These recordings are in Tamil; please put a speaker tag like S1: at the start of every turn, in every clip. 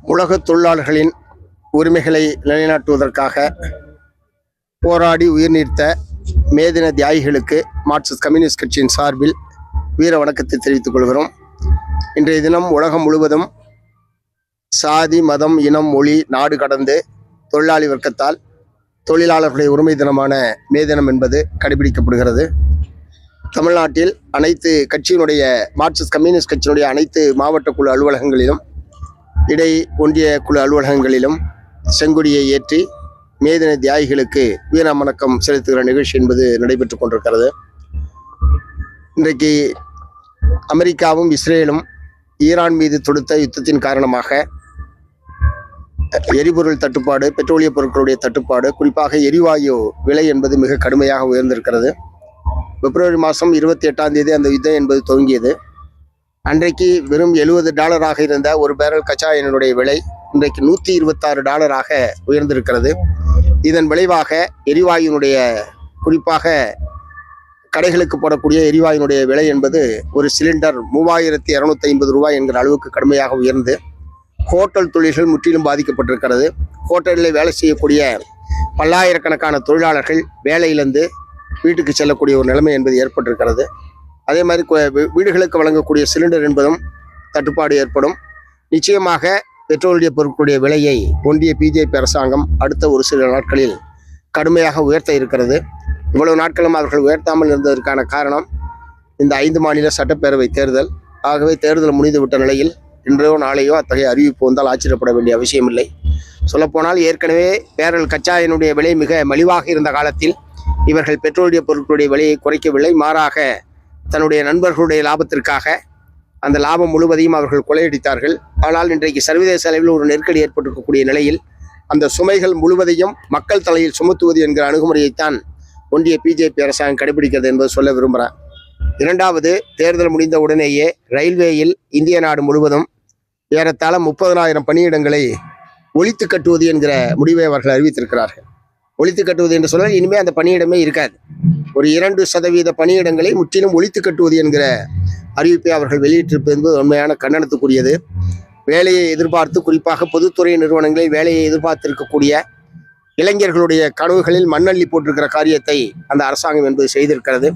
S1: உலக தொழிலாளர்களின் உரிமைகளை நிலைநாட்டுவதற்காக போராடி உயிர் நீத்த மேதின தியாகிகளுக்கு மார்க்சிஸ்ட் கம்யூனிஸ்ட் கட்சியின் சார்பில் வீர வணக்கத்தை தெரிவித்துக் கொள்கிறோம். இன்றைய தினம் உலகம் முழுவதும் சாதி, மதம், இனம், மொழி, நாடு கடந்து தொழிலாளி வர்க்கத்தால் தொழிலாளர்களுடைய உரிமை தினமான மே தினம் என்பது கடைபிடிக்கப்படுகிறது. தமிழ்நாட்டில் அனைத்து கட்சியினுடைய மார்க்சிஸ்ட் கம்யூனிஸ்ட் கட்சியினுடைய அனைத்து மாவட்ட குழு அலுவலகங்களிலும் இடை ஒன்றிய குழு அலுவலகங்களிலும் செங்கொடியை ஏற்றி மேதின தியாகிகளுக்கு வீர வணக்கம் செலுத்துகிற நிகழ்ச்சி என்பது நடைபெற்றுக் கொண்டிருக்கிறது. இன்றைக்கு அமெரிக்காவும் இஸ்ரேலும் ஈரான் மீது தொடுத்த யுத்தத்தின் காரணமாக எரிபொருள் தட்டுப்பாடு, பெட்ரோலிய பொருட்களுடைய தட்டுப்பாடு, குறிப்பாக எரிவாயு விலை என்பது மிக கடுமையாக உயர்ந்திருக்கிறது. பிப்ரவரி மாதம் 28 அந்த யுத்தம் என்பது துவங்கியது. அன்றைக்கு வெறும் $70 இருந்த ஒரு பேரல் கச்சா எண்ணெயுடைய விலை இன்றைக்கு $126 உயர்ந்திருக்கிறது. இதன் விளைவாக எரிவாயுனுடைய, குறிப்பாக கடைகளுக்கு போடக்கூடிய எரிவாயுனுடைய விலை என்பது ஒரு சிலிண்டர் $3250 என்கிற அளவுக்கு கடுமையாக உயர்ந்து ஹோட்டல் தொழில்கள் முற்றிலும் பாதிக்கப்பட்டிருக்கிறது. ஹோட்டலில் வேலை செய்யக்கூடிய பல்லாயிரக்கணக்கான தொழிலாளர்கள் வேலையிலிருந்து வீட்டுக்கு செல்லக்கூடிய ஒரு நிலைமை என்பது ஏற்பட்டிருக்கிறது. அதே மாதிரி வீடுகளுக்கு வழங்கக்கூடிய சிலிண்டர் என்பதும் தட்டுப்பாடு ஏற்படும். நிச்சயமாக பெட்ரோலிய பொருட்களுடைய விலையை ஒன்றிய பிஜேபி அரசாங்கம் அடுத்த ஒரு சில நாட்களில் கடுமையாக உயர்த்த இருக்கிறது. இவ்வளவு நாட்களும் அவர்கள் உயர்த்தாமல் இருந்ததற்கான காரணம் இந்த 5 மாநில சட்டப்பேரவை தேர்தல். ஆகவே தேர்தல் முடிந்துவிட்ட நிலையில் இன்றையோ நாளையோ அத்தகைய அறிவிப்பு வந்தால் ஆச்சரியப்பட வேண்டிய அவசியமில்லை. சொல்லப்போனால் ஏற்கனவே பேரல் கச்சா எண்ணெயுடைய விலை மிக மலிவாக இருந்த காலத்தில் இவர்கள் பெட்ரோலிய பொருட்களுடைய விலையை குறைக்கவில்லை. மாறாக தன்னுடைய நண்பர்களுடைய லாபத்திற்காக அந்த லாபம் முழுவதையும் அவர்கள் கொள்ளையடித்தார்கள். ஆனால் இன்றைக்கு சர்வதேச அளவில் ஒரு நெருக்கடி ஏற்பட்டிருக்கக்கூடிய நிலையில் அந்த சுமைகள் முழுவதையும் மக்கள் தலையில் சுமத்துவது என்கிற அணுகுமுறையைத்தான் ஒன்றிய பிஜேபி அரசாங்கம் கடைபிடிக்கிறது என்பது சொல்ல விரும்புகிறேன். இரண்டாவது, தேர்தல் முடிந்த உடனேயே ரயில்வேயில் இந்திய நாடு முழுவதும் ஏறத்தாழ 30,000 பணியிடங்களை ஒழித்து கட்டுவது என்கிற முடிவை அவர்கள் அறிவித்திருக்கிறார்கள். ஒழித்து கட்டுவது என்று சொன்னால் இனிமேல் அந்த பணியிடமே இருக்காது. ஒரு 2% பணியிடங்களை முற்றிலும் ஒழித்து கட்டுவது என்கிற அறிவிப்பை அவர்கள் வெளியிட்டிருப்பது என்பது உண்மையான கண்டனத்துக்குரியது. வேலையை எதிர்பார்த்து, குறிப்பாக பொதுத்துறை நிறுவனங்களில் வேலையை எதிர்பார்த்திருக்கக்கூடிய இளைஞர்களுடைய கனவுகளில் மண்ணள்ளி போட்டிருக்கிற காரியத்தை அந்த அரசாங்கம் என்பது செய்திருக்கிறது.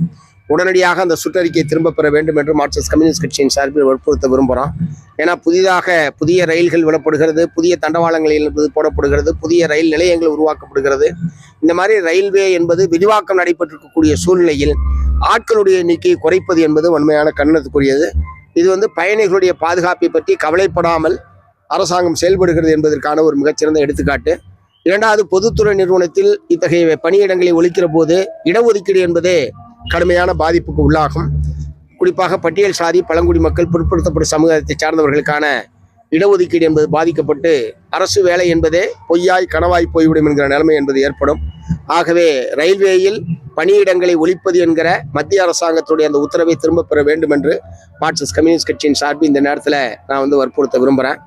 S1: உடனடியாக அந்த சுற்றறிக்கையை திரும்ப பெற வேண்டும் என்று மார்க்சிஸ்ட் கம்யூனிஸ்ட் கட்சியின் சார்பில் வற்புறுத்த விரும்புகிறோம். ஏன்னா புதிய ரயில்கள் விடப்படுகிறது, புதிய தண்டவாளங்கள் என்பது போடப்படுகிறது, புதிய ரயில் நிலையங்கள் உருவாக்கப்படுகிறது. இந்த மாதிரி ரயில்வே என்பது விரிவாக்கம் நடைபெற்றிருக்கக்கூடிய சூழ்நிலையில் ஆட்களுடைய எண்ணிக்கையை குறைப்பது என்பது உண்மையான கண்டனத்துக்குரியது. இது பயணிகளுடைய பாதுகாப்பை பற்றி கவலைப்படாமல் அரசாங்கம் செயல்படுகிறது என்பதற்கான ஒரு மிகச்சிறந்த எடுத்துக்காட்டு. இரண்டாவது, பொதுத்துறை நிறுவனத்தில் இத்தகைய பணியிடங்களை ஒழிக்கிற போது இடஒதுக்கீடு என்பதே கடுமையான பாதிப்புக்கு உள்ளாகும். குறிப்பாக பட்டியல் சாதி, பழங்குடி மக்கள், பிற்படுத்தப்பட்ட சமூகத்தை சார்ந்தவர்களுக்கான இடஒதுக்கீடு என்பது பாதிக்கப்பட்டு அரசு வேலை என்பதே பொய்யாய் கனவாய் போய்விடும் என்கிற நிலைமை என்பது ஏற்படும். ஆகவே ரயில்வேயில் பணியிடங்களை ஒழிப்பது என்கிற மத்திய அரசாங்கத்துடைய அந்த உத்தரவை திரும்ப பெற வேண்டும் என்று மார்க்சிஸ்ட் கம்யூனிஸ்ட் கட்சியின் சார்பில் இந்த நேரத்தில் நான் வற்புறுத்த விரும்புகிறேன்.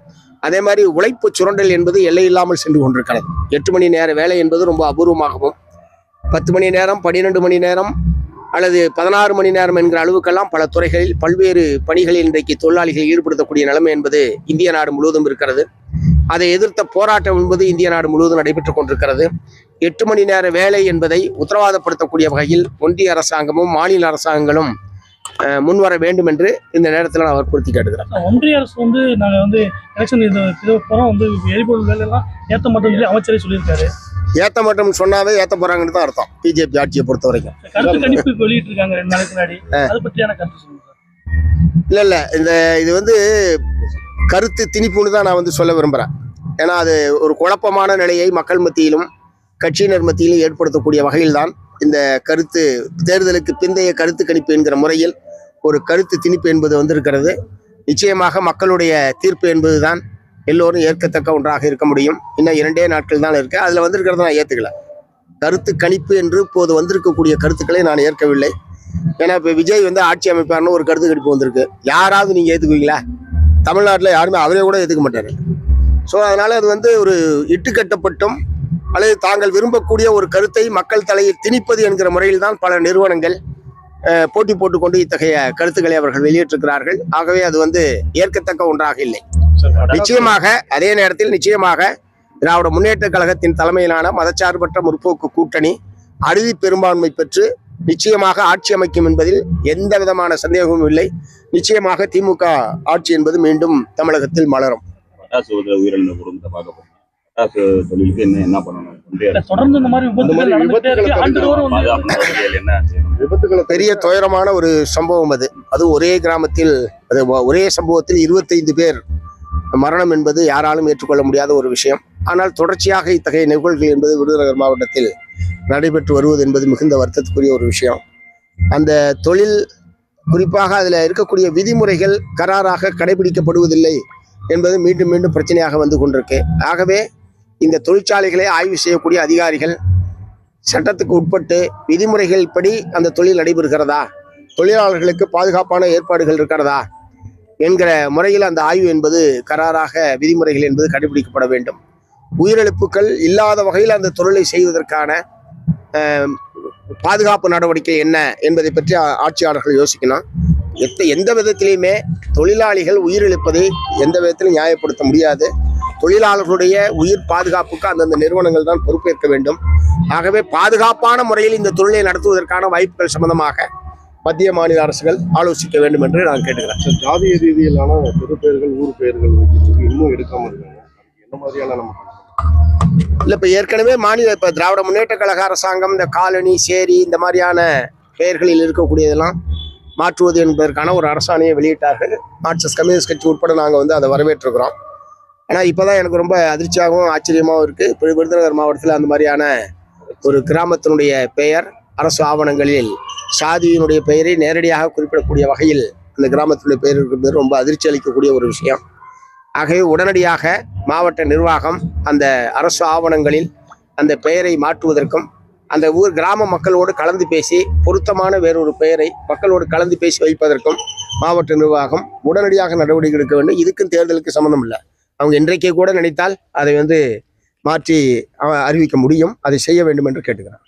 S1: அதே மாதிரி உழைப்பு சுரண்டல் என்பது எல்லை இல்லாமல் சென்று கொண்டிருக்கிறது. 8 மணி நேர வேலை என்பது ரொம்ப அபூர்வமாகவும் 10 மணி நேரம், 12 மணி நேரம் அல்லது 16 மணி நேரம் என்கிற அளவுக்கெல்லாம் பல துறைகளில் பல்வேறு பணிகளில் இன்றைக்கு தொழிலாளிகள் ஈடுபடுத்தக்கூடிய நிலைமை என்பது இந்திய நாடு முழுவதும் இருக்கிறது. அதை எதிர்த்த போராட்டம் என்பது இந்திய நாடு முழுவதும் நடைபெற்றுக் கொண்டிருக்கிறது. 8 மணி நேர வேலை என்பதை உத்தரவாதப்படுத்தக்கூடிய வகையில் ஒன்றிய அரசாங்கமும் மாநில அரசாங்கங்களும் முன்வர வேண்டும் என்று இந்த நேரத்தில் நான் வற்புறுத்தி கேட்டுக்கிறேன்.
S2: ஒன்றிய அரசு நாங்கள் எலெக்ஷன் எரிபொருள் வேலையெல்லாம் ஏற்ற மாட்டோம் சொல்லி அமைச்சரே சொல்லியிருக்காரு.
S1: ஏற்ற மாட்டோம் சொன்னாவே ஏற்ற போறாங்கன்னு தான் அர்த்தம். பிஜேபி ஆட்சியை பொறுத்த வரைக்கும்
S2: கருத்து கணிப்பு வெளியிட்டு இருக்காங்க 2 நாளைக்கு முன்னாடி. அதை பற்றியான கருத்து சொல்லுங்க.
S1: இல்ல இது கருத்து திணிப்புன்னு தான் நான் சொல்ல விரும்புகிறேன். ஏன்னா அது ஒரு குழப்பமான நிலையை மக்கள் மத்தியிலும் கட்சியினர் மத்தியிலும் ஏற்படுத்தக்கூடிய வகையில்தான் இந்த கருத்து தேர்தலுக்கு பிந்தைய கருத்து கணிப்பு என்கிற முறையில் ஒரு கருத்து திணிப்பு என்பது வந்திருக்கிறது. நிச்சயமாக மக்களுடைய தீர்ப்பு என்பதுதான் எல்லோரும் ஏற்கத்தக்க ஒன்றாக இருக்க முடியும். இன்னும் 2 நாட்கள் தான் இருக்கு. அதில் வந்திருக்கிறத நான் ஏற்றுக்கல. கருத்து கணிப்பு என்று இப்போது வந்திருக்கக்கூடிய கருத்துக்களை நான் ஏற்கவில்லை. ஏன்னா இப்போ விஜய் ஆட்சி அமைப்பார்னு ஒரு கருத்து கணிப்பு வந்திருக்கு. யாராவது நீங்கள் ஏற்றுக்குவீங்களா? தமிழ்நாட்டில் யாருமே அவரே கூட ஏற்றுக்க மாட்டாரு. ஸோ அதனால அது ஒரு இட்டுக்கட்டப்பட்டும் அல்லது தாங்கள் விரும்பக்கூடிய ஒரு கருத்தை மக்கள் தலையில் திணிப்பது என்கிற முறையில் தான் பல நிறுவனங்கள் போட்டி போட்டுக்கொண்டு இத்தகைய கருத்துக்களை அவர்கள் வெளியிட்டிருக்கிறார்கள். ஆகவே அது ஏற்கத்தக்க ஒன்றாக இல்லை. நிச்சயமாக அதே நேரத்தில் நிச்சயமாக திராவிட முன்னேற்ற கழகத்தின் தலைமையிலான மதச்சார்பற்ற முற்போக்கு கூட்டணி அறுதி பெரும்பான்மை பெற்று நிச்சயமாக ஆட்சி அமைக்கும் என்பதில் எந்த விதமான சந்தேகமும் இல்லை. நிச்சயமாக திமுக ஆட்சி என்பது மீண்டும் தமிழகத்தில் மலரும்.
S3: பட்டாசு உயிரிழந்த குடும்பத்தை பார்க்க போறோம். பட்டாசு தொழிலுக்கு என்ன பண்ணணும்?
S2: தொடர்ந்து இந்த மாதிரி விபத்துகள் நடந்துட்டே இருக்கு. ஆண்டுதோறும் வந்து
S1: பெரிய துயரமான ஒரு சம்பவம் அது ஒரே கிராமத்தில் ஒரே சம்பவத்தில் 25 பேர் மரணம் என்பது யாராலும் ஏற்றுக்கொள்ள முடியாத ஒரு விஷயம். ஆனால் தொடர்ச்சியாக இத்தகைய நிகழ்வுகள் என்பது விருதுநகர் மாவட்டத்தில் நடைபெற்று வருவது என்பது மிகுந்த வருத்தத்துக்குரிய ஒரு விஷயம். அந்த தொழில் குறிப்பாக அதில் இருக்கக்கூடிய விதிமுறைகள் கராராக கடைபிடிக்கப்படுவதில்லை என்பது மீண்டும் மீண்டும் பிரச்சனையாக வந்து கொண்டிருக்கு. ஆகவே இந்த தொழிற்சாலைகளை ஆய்வு செய்யக்கூடிய அதிகாரிகள் சட்டத்துக்கு உட்பட்டு விதிமுறைகள் படி அந்த தொழில் நடைபெறுகிறதா, தொழிலாளர்களுக்கு பாதுகாப்பான ஏற்பாடுகள் இருக்கிறதா என்கிற முறையில் அந்த ஆய்வு என்பது கராராக விதிமுறைகள் என்பது கடைபிடிக்கப்பட வேண்டும். உயிரிழப்புகள் இல்லாத வகையில் அந்த தொழிலை செய்வதற்கான பாதுகாப்பு நடவடிக்கை என்ன என்பதை பற்றி ஆட்சியாளர்கள் யோசிக்கணும். எந்த விதத்திலையுமே தொழிலாளிகள் உயிரிழப்பதை எந்த விதத்திலும் நியாயப்படுத்த முடியாது. தொழிலாளர்களுடைய உயிர் பாதுகாப்புக்கு அந்தந்த நிறுவனங்கள் தான் பொறுப்பேற்க வேண்டும். ஆகவே பாதுகாப்பான முறையில் இந்த தொழிலை நடத்துவதற்கான வாய்ப்புகள் சம்பந்தமாக மத்திய மாநில அரசுகள் ஆலோசிக்க வேண்டும் என்று நான் கேட்டுக்கிறேன்.
S4: ஜாதிய ரீதியிலான தெரு பெயர்கள், ஊர் பெயர்கள் வைக்கிறதுக்கு இன்னும் எடுக்காம இருக்காங்க. என்ன மாதிரியான நம்ம
S1: இல்லை, இப்போ ஏற்கனவே இப்போ திராவிட முன்னேற்ற கழக அரசாங்கம் இந்த காலனி, சேரி இந்த மாதிரியான பெயர்களில் இருக்கக்கூடியதெல்லாம் மாற்றுவது என்பதற்கான ஒரு அரசாணையை வெளியிட்டார்கள். மார்க்சிஸ்ட் கம்யூனிஸ்ட் கட்சி உட்பட நாங்கள் வந்து அதை வரவேற்றுக்கிறோம். ஆனால் இப்போ தான் எனக்கு ரொம்ப அதிர்ச்சியாகவும் ஆச்சரியமாகவும் இருக்குது. இப்போ விருதுநகர் மாவட்டத்தில் அந்த மாதிரியான ஒரு கிராமத்தினுடைய பெயர் அரசு ஆவணங்களில் சாதியினுடைய பெயரை நேரடியாக குறிப்பிடக்கூடிய வகையில் அந்த கிராமத்தினுடைய பெயர் இருக்கிறது ரொம்ப அதிர்ச்சி அளிக்கக்கூடிய ஒரு விஷயம். ஆகவே உடனடியாக மாவட்ட நிர்வாகம் அந்த அரசு ஆவணங்களில் அந்த பெயரை மாற்றுவதற்கும் அந்த ஊர் கிராம மக்களோடு கலந்து பேசி பொருத்தமான வேறொரு பெயரை மக்களோடு கலந்து பேசி வைப்பதற்கும் மாவட்ட நிர்வாகம் உடனடியாக நடவடிக்கை எடுக்க வேண்டும். இதுக்கும் தேர்தலுக்கு சம்மந்தம் இல்லை. அவங்க இன்றைக்கே கூட நினைத்தால் அதை வந்து மாற்றி அறிவிக்க முடியும். அதை செய்ய வேண்டும் என்று கேட்டுக்கிறேன்.